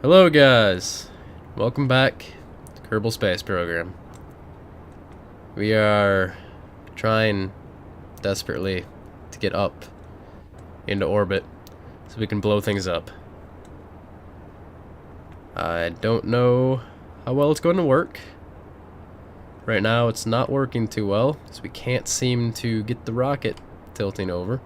Hello guys, welcome back to Kerbal Space Program. We are trying desperately to get up into orbit so we can blow things up. I don't know how well it's going to work. Right now it's not working too well because we can't seem to get the rocket tilting over.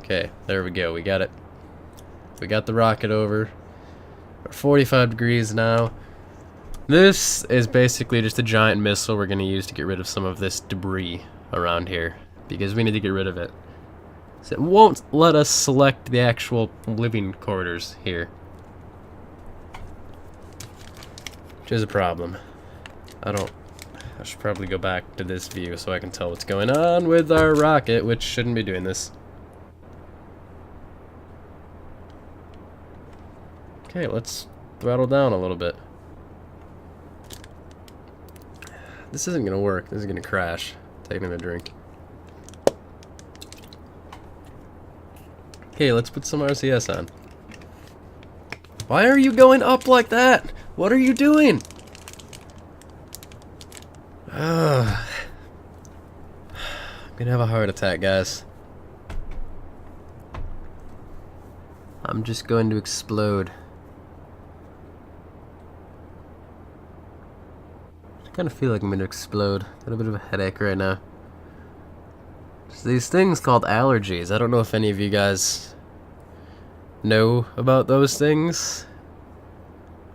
Okay, there we go. We got it. We got the rocket over. We're 45 degrees now. This is basically just a giant missile we're going to use to get rid of some of this debris around here, because we need to get rid of it. So it won't let us select the actual living quarters here, which is a problem. I should probably go back to this view so I can tell what's going on with our rocket, which shouldn't be doing this. Okay, let's throttle down a little bit. This isn't gonna work. This is gonna crash. Taking a drink. Okay, let's put some RCS on. Why are you going up like that? What are you doing? I'm gonna have a heart attack, guys. I'm just going to explode. I kind of feel like I'm going to explode. Got a bit of a headache right now. There's these things called allergies. I don't know if any of you guys know about those things.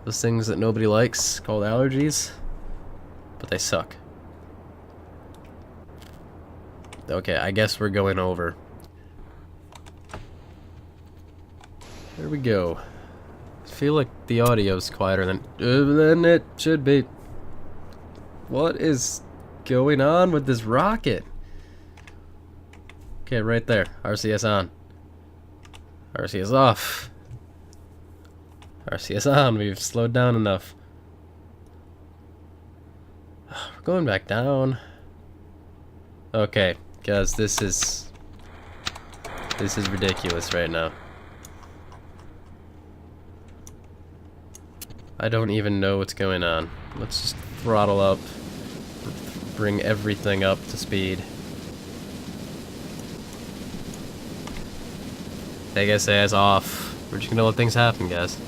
Those things that nobody likes, called allergies. But they suck. Okay, I guess we're going over. There we go. I feel like the audio's quieter than it should be. What is going on with this rocket? Okay, right there. RCS on. RCS off. RCS on. We've slowed down enough. We're going back down. Okay, guys, this is ridiculous right now. I don't even know what's going on. Let's just throttle up. Bring everything up to speed. Take SAS off. We're just gonna let things happen, guys.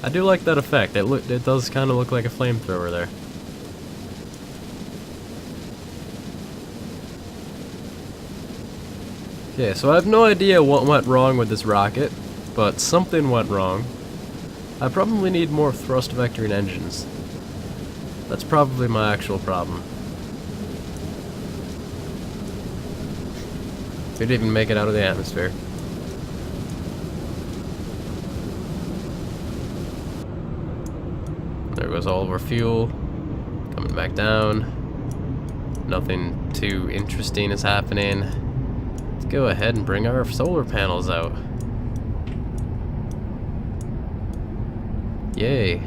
I do like that effect. It does kind of look like a flamethrower there. Okay, so I have no idea what went wrong with this rocket, but something went wrong. I probably need more thrust vectoring engines. That's probably my actual problem. We didn't even make it out of the atmosphere. There goes all of our fuel. Coming back down. Nothing too interesting is happening. Let's go ahead and bring our solar panels out. Yay.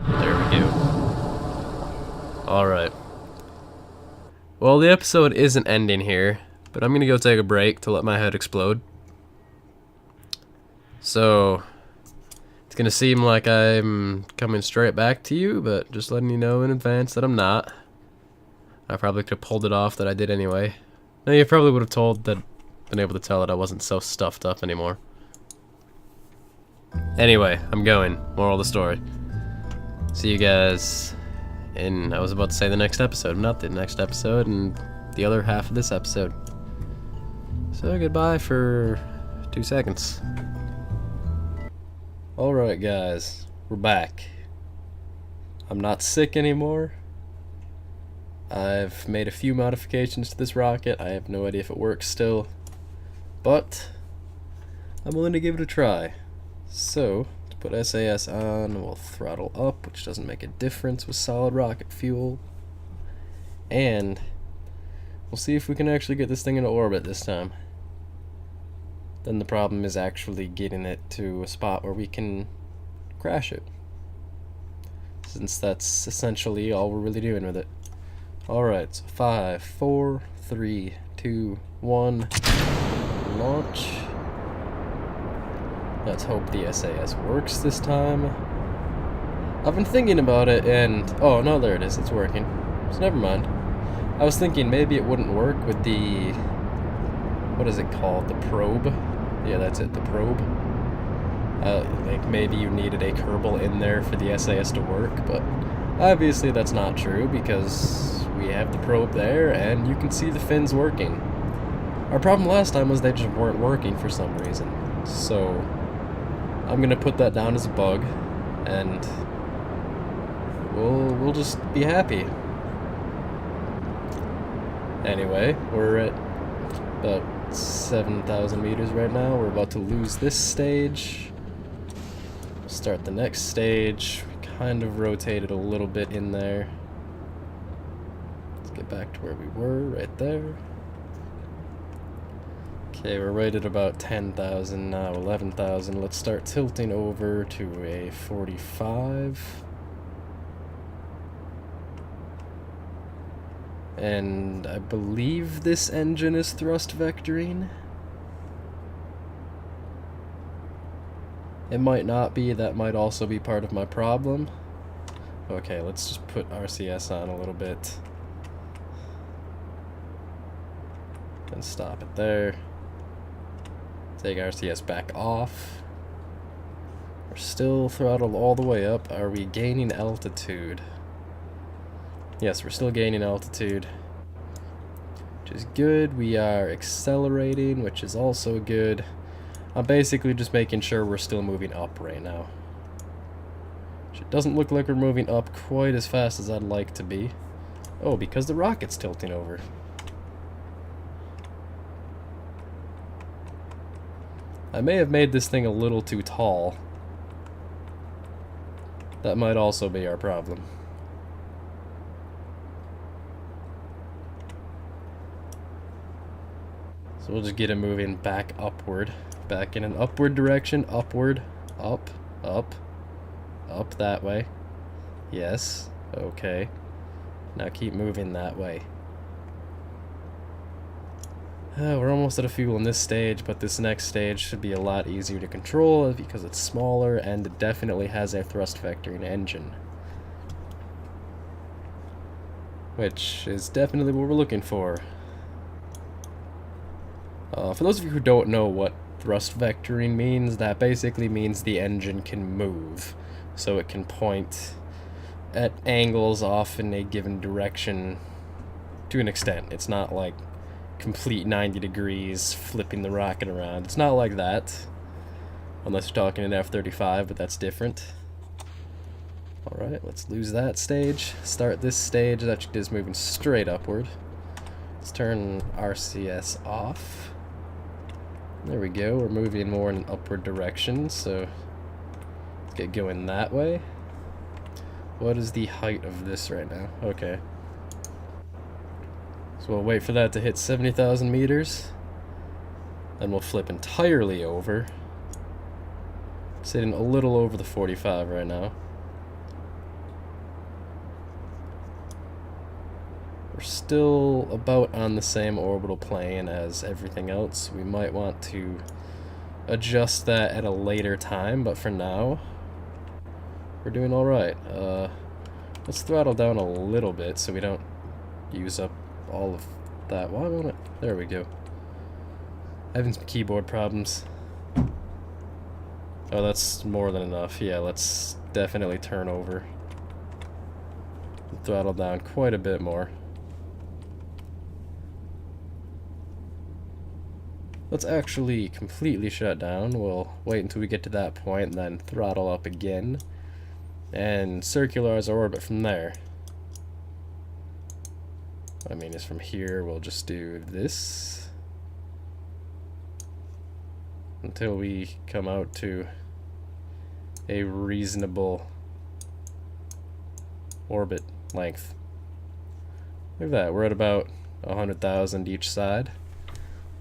There we go. Alright. Well, the episode isn't ending here, but I'm gonna go take a break to let my head explode. So, it's gonna seem like I'm coming straight back to you, but just letting you know in advance that I'm not. I probably could have pulled it off that I did anyway. No, you probably would have been able to tell that I wasn't so stuffed up anymore. Anyway, I'm going. Moral of the story. See you guys in, I was about to say the next episode, not the next episode, and the other half of this episode. So goodbye for 2 seconds. Alright guys, we're back. I'm not sick anymore. I've made a few modifications to this rocket. I have no idea if it works still, but I'm willing to give it a try. So, to put SAS on, we'll throttle up, which doesn't make a difference with solid rocket fuel. And we'll see if we can actually get this thing into orbit this time. Then the problem is actually getting it to a spot where we can crash it, since that's essentially all we're really doing with it. Alright, so 5, 4, 3, 2, 1, launch. Let's hope the SAS works this time. I've been thinking about it and... oh, no, there it is. It's working. So never mind. I was thinking maybe it wouldn't work with the... what is it called? The probe? Yeah, that's it. The probe. Like maybe you needed a Kerbal in there for the SAS to work, but obviously that's not true because we have the probe there and you can see the fins working. Our problem last time was they just weren't working for some reason. So I'm gonna put that down as a bug and we'll just be happy. Anyway, we're at about 7,000 meters right now. We're about to lose this stage. Start the next stage. We kind of rotated a little bit in there. Let's get back to where we were, right there. Okay, we're right at about 10,000 now, 11,000. Let's start tilting over to a 45. And I believe this engine is thrust vectoring. It might not be, that might also be part of my problem. Okay, let's just put RCS on a little bit. And stop it there. Take RCS back off. We're still throttled all the way up. Are we gaining altitude? Yes, we're still gaining altitude, which is good. We are accelerating, which is also good. I'm basically just making sure we're still moving up right now. It doesn't look like we're moving up quite as fast as I'd like to be. Oh, because the rocket's tilting over. I may have made this thing a little too tall. That might also be our problem. So we'll just get it moving back upward. Back in an upward direction. Upward. Up. Up. Up that way. Yes. Okay. Now keep moving that way. We're almost out of fuel in this stage, but this next stage should be a lot easier to control because it's smaller and it definitely has a thrust vectoring engine. Which is definitely what we're looking for. For those of you who don't know what thrust vectoring means, that basically means the engine can move. So it can point at angles off in a given direction to an extent. It's not like complete 90 degrees flipping the rocket around. It's not like that. Unless you're talking an F-35, but that's different. Alright, let's lose that stage. Start this stage that is moving straight upward. Let's turn RCS off. There we go, we're moving more in an upward direction, so let's get going that way. What is the height of this right now? Okay. So we'll wait for that to hit 70,000 meters. Then we'll flip entirely over. Sitting a little over the 45 right now. We're still about on the same orbital plane as everything else. We might want to adjust that at a later time, but for now, we're doing alright. Let's throttle down a little bit so we don't use up all of that. Why won't it? There we go. Having some keyboard problems. Oh, that's more than enough. Yeah, let's definitely turn over. Throttle down quite a bit more. Let's actually completely shut down. We'll wait until we get to that point and then throttle up again and circularize our orbit from there. What I mean is from here we'll just do this until we come out to a reasonable orbit length. Look at that, we're at about 100,000 each side.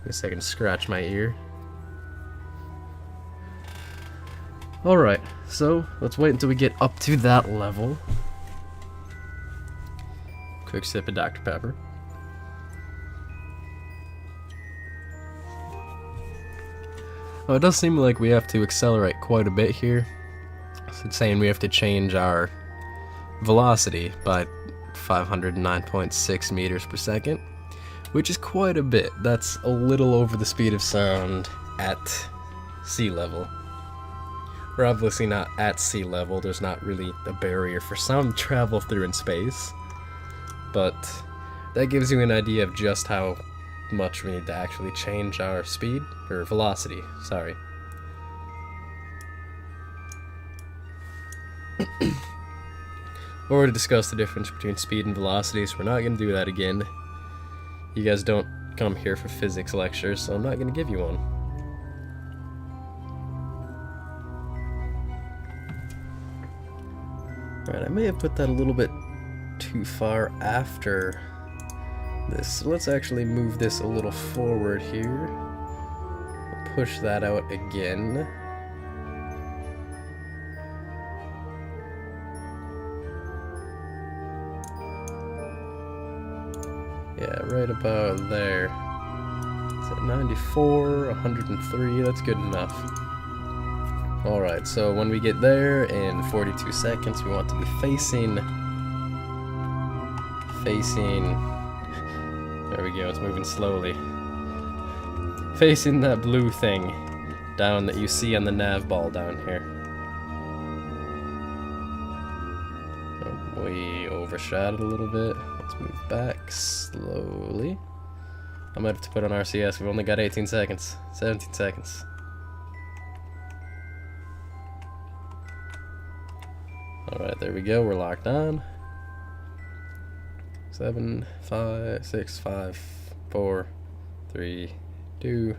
I guess I can scratch my ear. Alright, so let's wait until we get up to that level. Quick sip of Dr. Pepper. Oh, it does seem like we have to accelerate quite a bit here. It's saying we have to change our velocity by 509.6 meters per second, which is quite a bit. That's a little over the speed of sound at sea level. We're obviously not at sea level, there's not really a barrier for sound to travel through in space, but that gives you an idea of just how much we need to actually change our speed, or velocity, sorry. Already discussed the difference between speed and velocity, so we're not going to do that again. You guys don't come here for physics lectures, so I'm not going to give you one. Alright, I may have put that a little bit too far after this. So let's actually move this a little forward here. Push that out again. Yeah, right about there. It's at 94, 103, that's good enough. Alright, so when we get there in 42 seconds, we want to be facing... There we go, it's moving slowly. Facing that blue thing down that you see on the nav ball down here. Oh, we overshot it a little bit. Let's move back slowly. I might have to put on RCS, we've only got 18 seconds. 17 seconds. Alright, there we go, we're locked on. 7, 5, 6, 5, 4, 3, 2,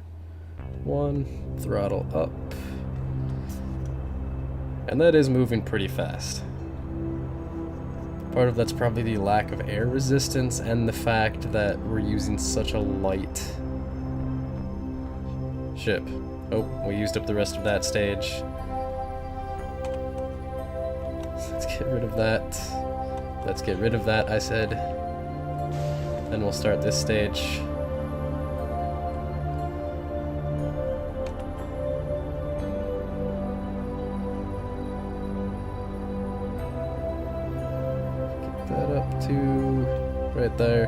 1, throttle up. And that is moving pretty fast. Part of that's probably the lack of air resistance and the fact that we're using such a light ship. Oh, we used up the rest of that stage. Let's get rid of that. Let's get rid of that, I said. Then we'll start this stage. Get that up to right there.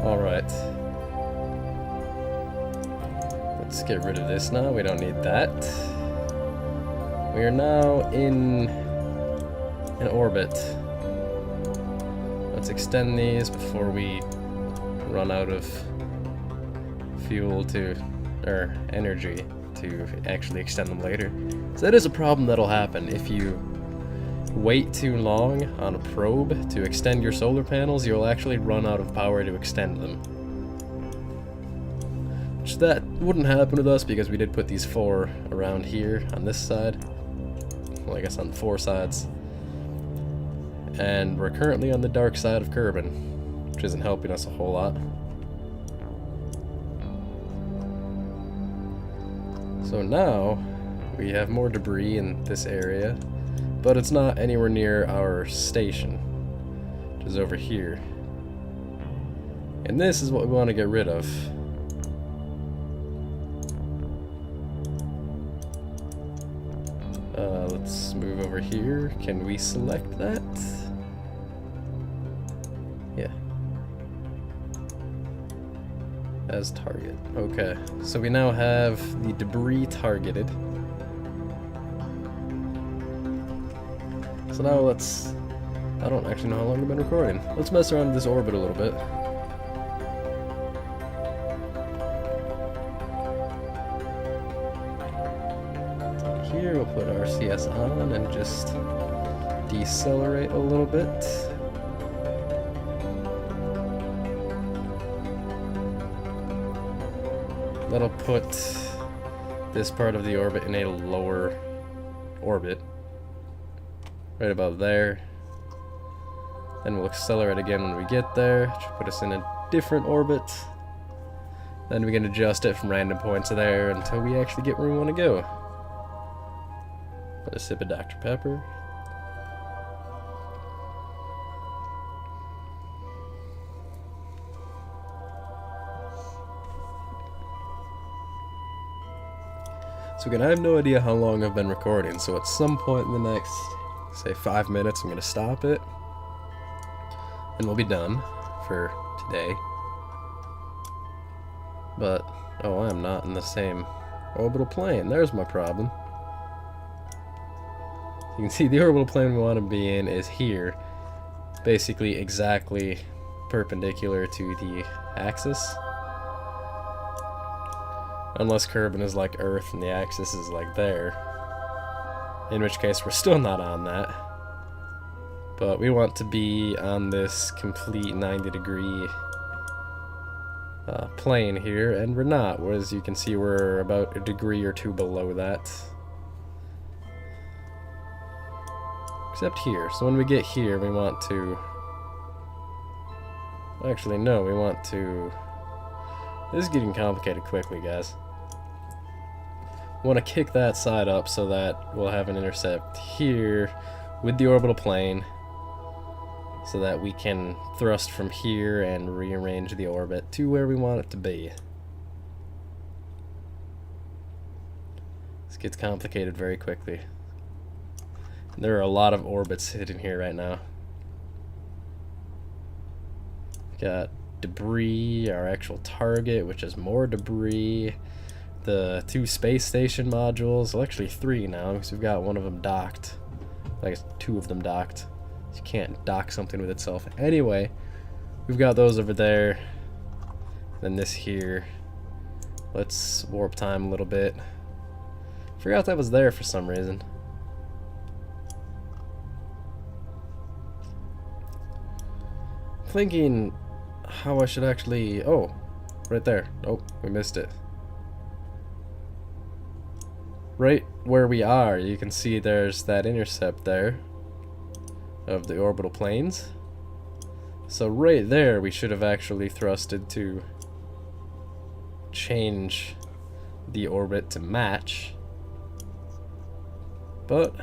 Alright. Let's get rid of this now, we don't need that. We are now in orbit. Let's extend these before we run out of fuel or energy to actually extend them later. So that is a problem that'll happen if you wait too long on a probe to extend your solar panels. You'll actually run out of power to extend them. Which that wouldn't happen with us because we did put these 4 around here on this side. Well, I guess on the 4 sides. And we're currently on the dark side of Kerbal, which isn't helping us a whole lot. So now we have more debris in this area, but it's not anywhere near our station, which is over here. And this is what we want to get rid of. Let's move over here. Can we select that? Yeah. As target. Okay, so we now have the debris targeted. So now let's... I don't actually know how long we've been recording. Let's mess around with this orbit a little bit. Here we'll put RCS on and just decelerate a little bit. That'll put this part of the orbit in a lower orbit. Right about there. Then we'll accelerate again when we get there, which will put us in a different orbit. Then we can adjust it from random points there until we actually get where we want to go. A sip of Dr. Pepper. So again, I have no idea how long I've been recording, so at some point in the next, say 5 minutes, I'm going to stop it. And we'll be done for today. But, oh, I'm not in the same orbital plane. There's my problem. You can see the orbital plane we want to be in is here. Basically exactly perpendicular to the axis. Unless Kerbal is like Earth and the axis is like there. In which case we're still not on that. But we want to be on this complete 90-degree plane here, and we're not. As you can see, we're about a degree or two below that. Except here. So when we get here, we want to... Actually, no, we want to... This is getting complicated quickly, guys. We want to kick that side up so that we'll have an intercept here with the orbital plane, so that we can thrust from here and rearrange the orbit to where we want it to be. This gets complicated very quickly. There are a lot of orbits hidden here right now. Got debris, our actual target, which is more debris. The 2 space station modules, well, actually 3 now, because we've got one of them docked. I guess 2 of them docked. You can't dock something with itself. Anyway, we've got those over there. Then this here. Let's warp time a little bit. Forgot that was there for some reason. Thinking how I should actually... Oh, right there. Oh, we missed it. Right where we are, you can see there's that intercept there of the orbital planes. So right there we should have actually thrusted to change the orbit to match. But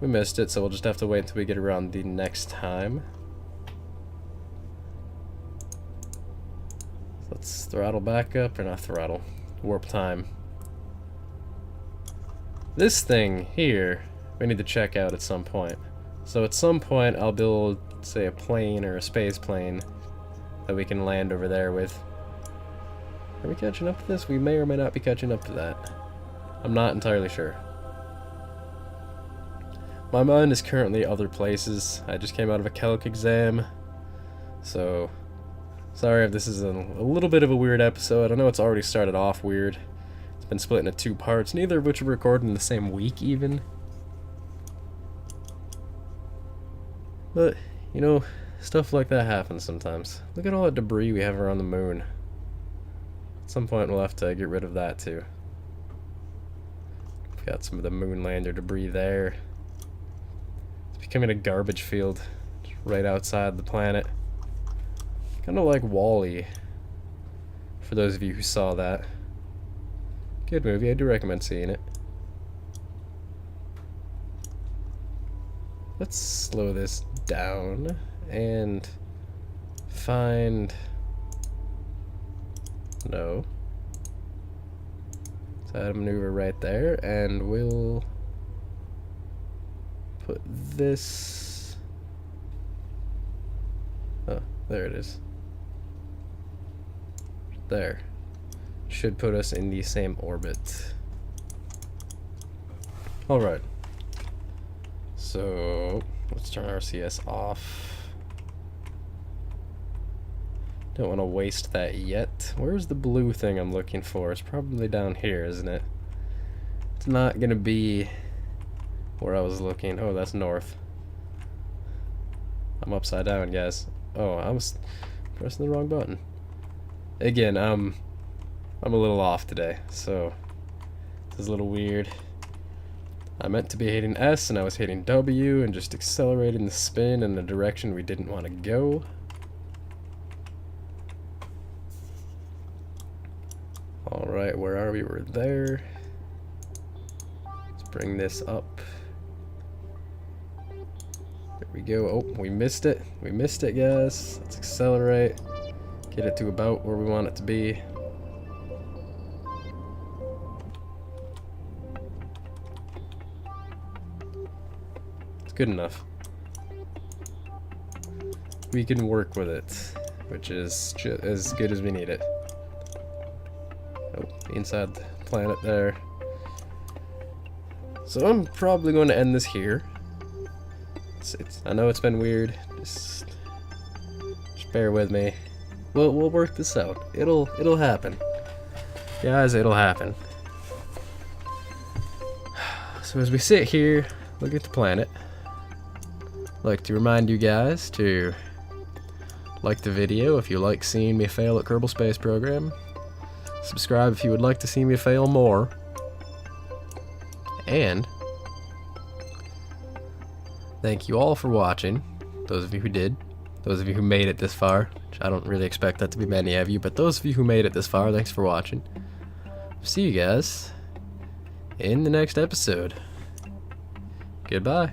we missed it, so we'll just have to wait until we get around the next time. Let's throttle back up, or not throttle, warp time. This thing here, we need to check out at some point. So at some point I'll build, say, a plane or a space plane that we can land over there with. Are we catching up to this? We may or may not be catching up to that. I'm not entirely sure. My mind is currently other places. I just came out of a calc exam, so sorry if this is a little bit of a weird episode. I know it's already started off weird. It's been split into 2 parts, neither of which are recorded in the same week even. But, you know, stuff like that happens sometimes. Look at all the debris we have around the moon. At some point we'll have to get rid of that too. We've got some of the moon lander debris there. It's becoming a garbage field just right outside the planet. Kind of like Wall-E, for those of you who saw that. Good movie, I do recommend seeing it. Let's slow this down and find... No. So add a maneuver right there, and we'll put this... Oh, there it is. There. Should put us in the same orbit. Alright. So, let's turn RCS off. Don't want to waste that yet. Where's the blue thing I'm looking for? It's probably down here, isn't it? It's not gonna be where I was looking. Oh, that's north. I'm upside down, guys. Oh, I was pressing the wrong button. Again, I'm a little off today, so this is a little weird. I meant to be hitting S and I was hitting W and just accelerating the spin in the direction we didn't want to go. Alright, where are we? We're there. Let's bring this up. There we go. Oh, we missed it. We missed it, guys. Let's accelerate. Get it to about where we want it to be. It's good enough. We can work with it, which is as good as we need it. Oh, inside the planet there. So I'm probably going to end this here. I know it's been weird. Just bear with me. We'll work this out. It'll happen, guys. It'll happen. So as we sit here, look at the planet. I'd like to remind you guys to like the video if you like seeing me fail at Kerbal Space Program. Subscribe if you would like to see me fail more. And thank you all for watching. Those of you who did. Those of you who made it this far. Which I don't really expect that to be many of you. But those of you who made it this far, thanks for watching. See you guys in the next episode. Goodbye.